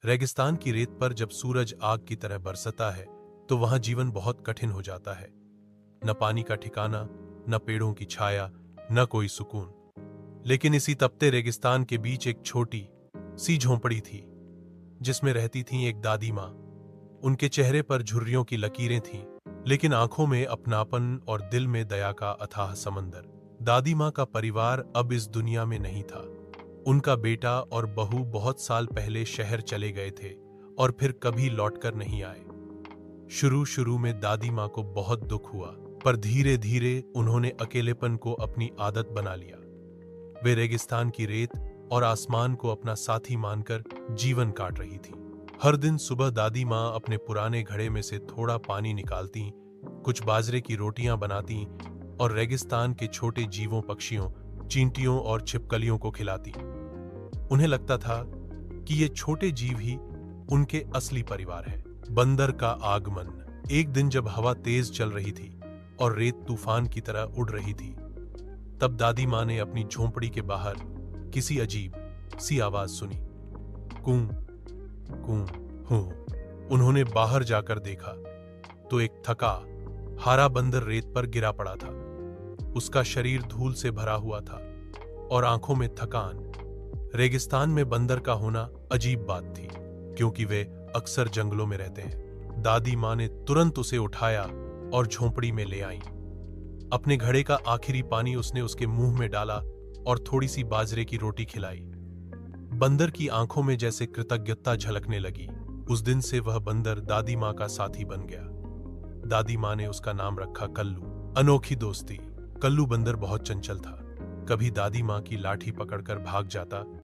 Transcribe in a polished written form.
रेगिस्तान की रेत पर जब सूरज आग की तरह बरसता है तो वहां जीवन बहुत कठिन हो जाता है। न पानी का ठिकाना, न पेड़ों की छाया, न कोई सुकून। लेकिन इसी तपते रेगिस्तान के बीच एक छोटी सी झोंपड़ी थी जिसमें रहती थी एक दादी माँ। उनके चेहरे पर झुर्रियों की लकीरें थीं, लेकिन आंखों में अपनापन और दिल में दया का अथाह समंदर। दादी माँ का परिवार अब इस दुनिया में नहीं था। उनका बेटा और बहू बहुत साल पहले शहर चले गए थे और फिर कभी लौटकर नहीं आए। शुरू शुरू में दादी माँ को बहुत दुख हुआ, पर धीरे धीरे उन्होंने अकेलेपन को अपनी आदत बना लिया। वे रेगिस्तान की रेत और आसमान को अपना साथी मानकर जीवन काट रही थी। हर दिन सुबह दादी माँ अपने पुराने घड़े में से थोड़ा पानी निकालती, कुछ बाजरे की रोटियां बनाती और रेगिस्तान के छोटे जीवों, पक्षियों, चींटियों और छिपकलियों को खिलाती। उन्हें लगता था कि ये छोटे जीव ही उनके असली परिवार है। बंदर का आगमन। एक दिन जब हवा तेज चल रही थी और रेत तूफान की तरह उड़ रही थी, तब दादी माँ ने अपनी झोंपड़ी के बाहर किसी अजीब सी आवाज सुनी। कूं कूं हूं। उन्होंने बाहर जाकर देखा तो एक थका हारा बंदर रेत पर गिरा पड़ा था। उसका शरीर धूल से भरा हुआ था और आंखों में थकान। रेगिस्तान में बंदर का होना अजीब बात थी, क्योंकि वे अक्सर जंगलों में रहते हैं। दादी माँ ने तुरंत उसे उठाया और झोंपड़ी में ले आई। अपने घड़े का आखिरी पानी उसने उसके मुंह में डाला और थोड़ी सी बाजरे की रोटी खिलाई। बंदर की आंखों में जैसे कृतज्ञता झलकने लगी। उस दिन से वह बंदर दादी माँ का साथी बन गया। दादी माँ ने उसका नाम रखा कल्लू। अनोखी दोस्ती। कल्लू बंदर बहुत चंचल था। कभी दादी माँ की लाठी पकड़कर भाग जाता,